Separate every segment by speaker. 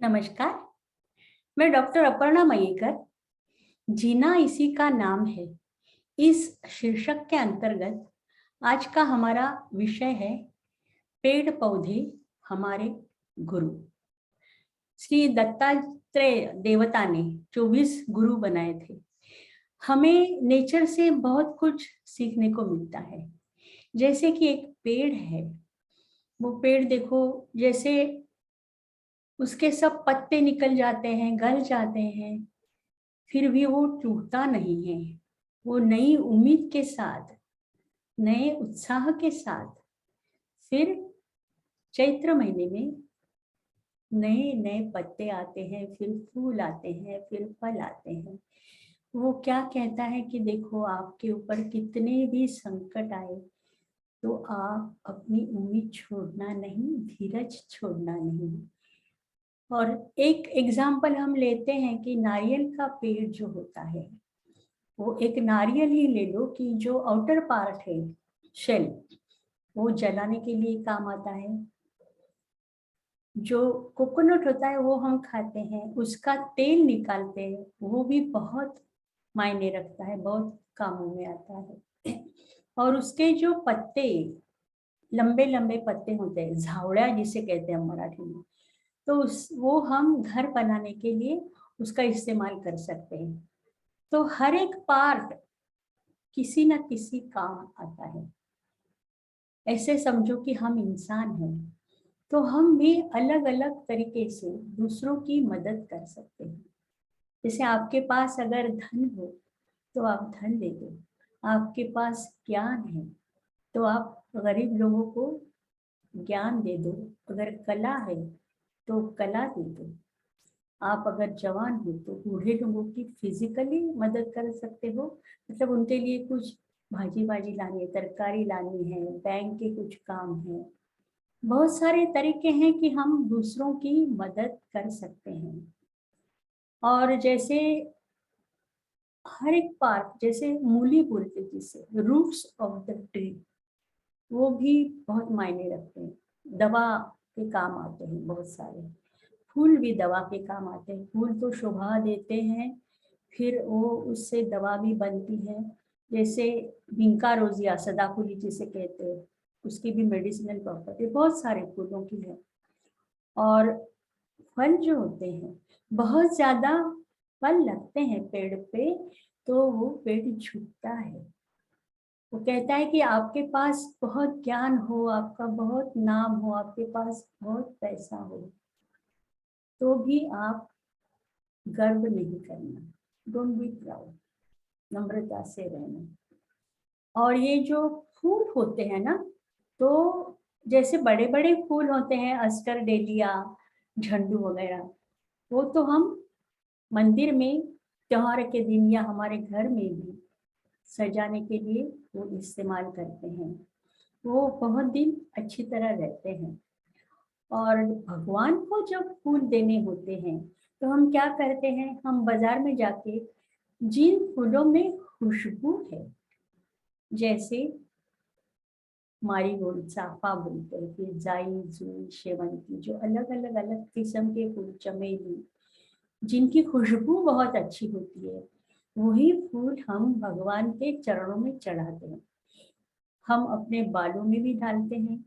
Speaker 1: नमस्कार। मैं डॉक्टर अपर्णा मयेकर। जीना इसी का नाम है, इस शीर्षक के अंतर्गत आज का हमारा विषय है पेड़ पौधे हमारे गुरु। श्री दत्तात्रेय देवता ने 24 गुरु बनाए थे। हमें नेचर से बहुत कुछ सीखने को मिलता है। जैसे कि एक पेड़ है, वो पेड़ देखो, जैसे उसके सब पत्ते निकल जाते हैं, गल जाते हैं, फिर भी वो टूटता नहीं है। वो नई उम्मीद के साथ, नए उत्साह के साथ फिर चैत्र महीने में नए नए पत्ते आते हैं, फिर फूल आते हैं, फिर फल आते हैं। वो क्या कहता है कि देखो, आपके ऊपर कितने भी संकट आए तो आप अपनी उम्मीद छोड़ना नहीं, धीरज छोड़ना नहीं। और एक एग्जाम्पल हम लेते हैं कि नारियल का पेड़ जो होता है, वो एक नारियल ही ले लो कि जो आउटर पार्ट है, शेल, वो जलाने के लिए काम आता है। जो कोकोनट होता है वो हम खाते हैं, उसका तेल निकालते हैं, वो भी बहुत मायने रखता है, बहुत कामों में आता है। और उसके जो पत्ते, लंबे लंबे पत्ते होते हैं, झावड़ा जिसे कहते हैं मराठी में, तो वो हम घर बनाने के लिए उसका इस्तेमाल कर सकते हैं। तो हर एक पार्ट किसी न किसी काम आता है। ऐसे समझो कि हम इंसान हैं, तो हम भी अलग अलग तरीके से दूसरों की मदद कर सकते हैं। जैसे आपके पास अगर धन हो तो आप धन दे दो, आपके पास ज्ञान है तो आप गरीब लोगों को ज्ञान दे दो, अगर कला है तो कला दे दो। आप अगर जवान हो तो बूढ़े लोगों की फिजिकली मदद कर सकते हो, मतलब उनके लिए कुछ भाजी भाजी लानी है, तरकारी लानी है, बैंक के कुछ काम है। बहुत सारे तरीके हैं कि हम दूसरों की मदद कर सकते हैं। और जैसे हर एक पार्ट, जैसे मूली बोलते जिसे, रूट्स ऑफ द ट्री, वो भी बहुत मायने रखते हैं, दवा के काम आते हैं। बहुत सारे फूल भी दवा के काम आते हैं। फूल तो शोभा देते हैं, फिर वो उससे दवा भी बनती है। जैसे विंका रोजिया, सदाफुली जिसे कहते हैं, उसकी भी मेडिसिनल प्रॉपर्टी बहुत सारे फूलों की है। और फल जो होते हैं, बहुत ज्यादा फल लगते हैं पेड़ पे, तो वो पेड़ झुकता है। वो कहता है कि आपके पास बहुत ज्ञान हो, आपका बहुत नाम हो, आपके पास बहुत पैसा हो, तो भी आप गर्व नहीं करना, डोंट बी प्राउड, नम्रता से रहना। और ये जो फूल होते हैं ना, तो जैसे बड़े बड़े फूल होते हैं, अस्टर, डेलिया, झंडू वगैरह, वो तो हम मंदिर में त्योहार के दिन या हमारे घर में भी सजाने के लिए वो इस्तेमाल करते हैं। वो बहुत दिन अच्छी तरह रहते हैं। और भगवान को जब फूल देने होते हैं तो हम क्या करते हैं, हम बाजार में जाके जिन फूलों में खुशबू है, जैसे मारीगोल्ड, चाफा बोलते हैं, फिर जाई, जूई, शेवंती, जो अलग अलग अलग किस्म के फूल, चमेली, जिनकी खुशबू बहुत अच्छी होती है, वही फूल हम भगवान के चरणों में चढ़ाते हैं। हम अपने बालों में भी डालते हैं,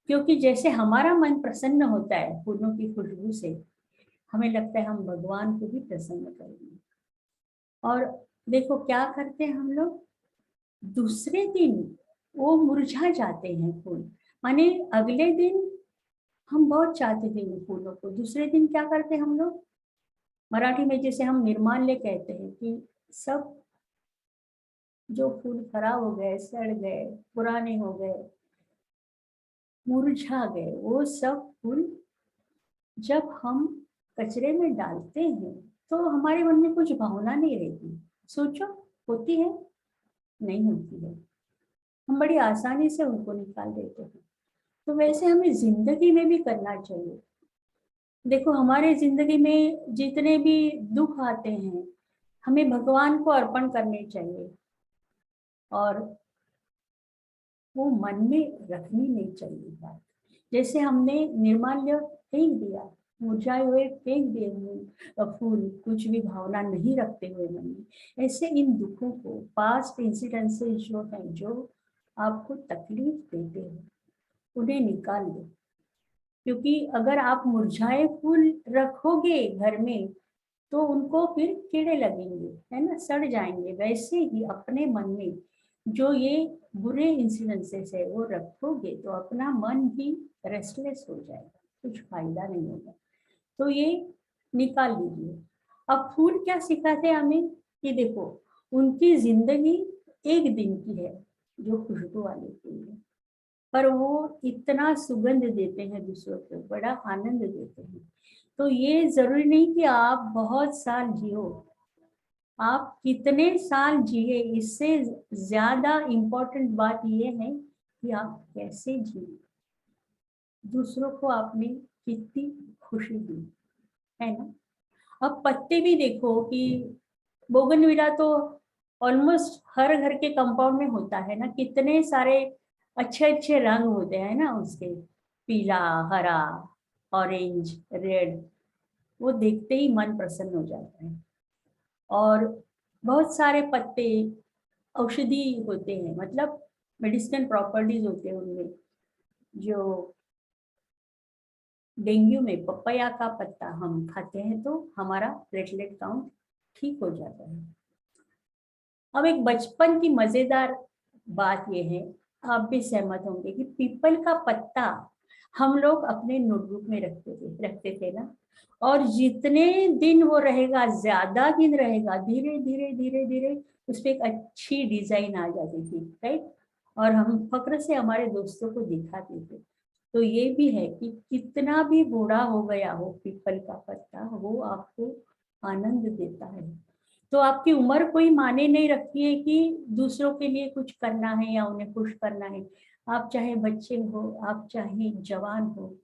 Speaker 1: क्योंकि जैसे हमारा मन प्रसन्न होता है फूलों की खुशबू से, हमें लगता है हम भगवान को भी प्रसन्न करेंगे। और देखो क्या करते हैं हम लोग, दूसरे दिन वो मुरझा जाते हैं फूल, माने अगले दिन हम बहुत चाहते थे उन फूलों को, दूसरे दिन क्या करते हैं हम लोग, मराठी में जैसे हम निर्माल्य कहते हैं कि सब जो फूल खराब हो गए, सड़ गए, पुराने हो गए, मुरझा गए, वो सब फूल जब हम कचरे में डालते हैं तो हमारे मन में कुछ भावना नहीं रहती। सोचो, होती है? नहीं होती है। हम बड़ी आसानी से उनको निकाल देते हैं। तो वैसे हमें जिंदगी में भी करना चाहिए। देखो, हमारे जिंदगी में जितने भी दुख आते हैं, हमें भगवान को अर्पण करने चाहिए, और वो मन में रखनी नहीं चाहिए बात। जैसे हमने निर्माल्य फेंक दिया, मुरझाए हुए फेंक दिए फूल, कुछ भी भावना नहीं रखते हुए मन में। ऐसे इन दुखों को, पास्ट इंसिडेंसेस जो है, जो आपको तकलीफ देते हैं, उन्हें निकाल दो। क्योंकि अगर आप मुरझाए फूल रखोगे घर में तो उनको फिर कीड़े लगेंगे, है ना, सड़ जाएंगे। वैसे ही अपने मन में जो ये बुरे इंसिडेंसेस है वो रखोगे तो अपना मन भी रेस्टलेस हो जाएगा, कुछ फायदा नहीं होगा। तो ये निकाल लीजिए। अब फूल क्या सिखाते हैं हमें कि देखो, उनकी जिंदगी एक दिन की है जो खुशबू वाले फूल है, पर वो इतना सुगंध देते हैं दूसरों को, बड़ा आनंद देते हैं। तो ये जरूरी नहीं कि आप बहुत साल जियो, आप कितने साल जिए, इससे ज्यादा इम्पोर्टेंट बात ये है कि आप कैसे जिए, दूसरों को आपने कितनी खुशी दी, है ना। अब पत्ते भी देखो कि बोगनविला तो ऑलमोस्ट हर घर के कंपाउंड में होता है ना, कितने सारे अच्छे अच्छे रंग होते हैं ना उसके, पीला, हरा, ऑरेंज, रेड, वो देखते ही मन प्रसन्न हो जाता है। और बहुत सारे पत्ते औषधि होते हैं, मतलब मेडिसिनल प्रॉपर्टीज होते हैं उनमें। जो डेंगू में पपैया का पत्ता हम खाते हैं तो हमारा प्लेटलेट काउंट ठीक हो जाता है। अब एक बचपन की मजेदार बात यह है, आप भी सहमत होंगे, कि पीपल का पत्ता हम लोग अपने नोटबुक में रखते थे ना। और जितने दिन वो रहेगा, ज्यादा दिन रहेगा, धीरे धीरे धीरे धीरे उस पर एक अच्छी डिजाइन आ जाती थी, राइट। और हम फक्र से हमारे दोस्तों को दिखाते थे। तो ये भी है कि कितना भी बूढ़ा हो गया हो पीपल का पत्ता, वो आपको आनंद देता है। तो आपकी उम्र कोई माने नहीं रखती है कि दूसरों के लिए कुछ करना है या उन्हें खुश करना है। आप चाहे बच्चे हो, आप चाहे जवान हो,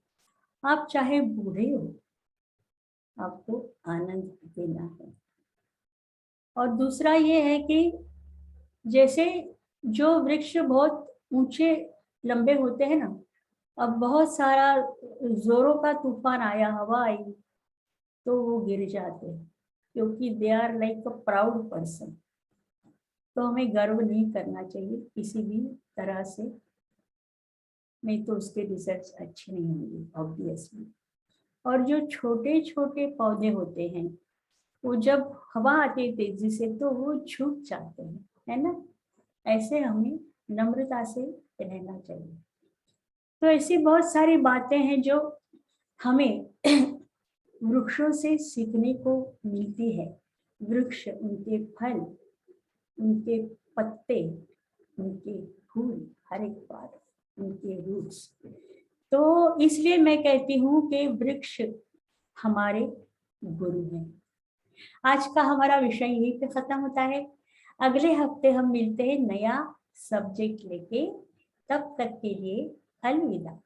Speaker 1: आप चाहे बूढ़े हो, आपको आनंद देना है। और दूसरा ये है कि जैसे जो वृक्ष बहुत ऊंचे लंबे होते हैं ना, अब बहुत सारा जोरों का तूफान आया, हवा आई, तो वो गिर जाते हैं, क्योंकि they are like a proud person. तो हमें गर्व नहीं करना चाहिए किसी भी तरह से, नहीं तो उसके रिजल्ट्स अच्छे नहीं होंगे ऑब्वियसली। और जो छोटे छोटे पौधे होते हैं, वो जब हवा आती है तेजी से तो वो झुक जाते हैं, है ना। ऐसे हमें नम्रता से रहना चाहिए। तो ऐसी बहुत सारी बातें हैं जो हमें वृक्षों से सीखने को मिलती है। वृक्ष, उनके फल, उनके पत्ते, उनके फूल, हर एक बात, उनके रूट्स। तो इसलिए मैं कहती हूँ कि वृक्ष हमारे गुरु हैं। आज का हमारा विषय यहीं पे खत्म होता है। अगले हफ्ते हम मिलते हैं नया सब्जेक्ट लेके। तब तक के लिए अलविदा।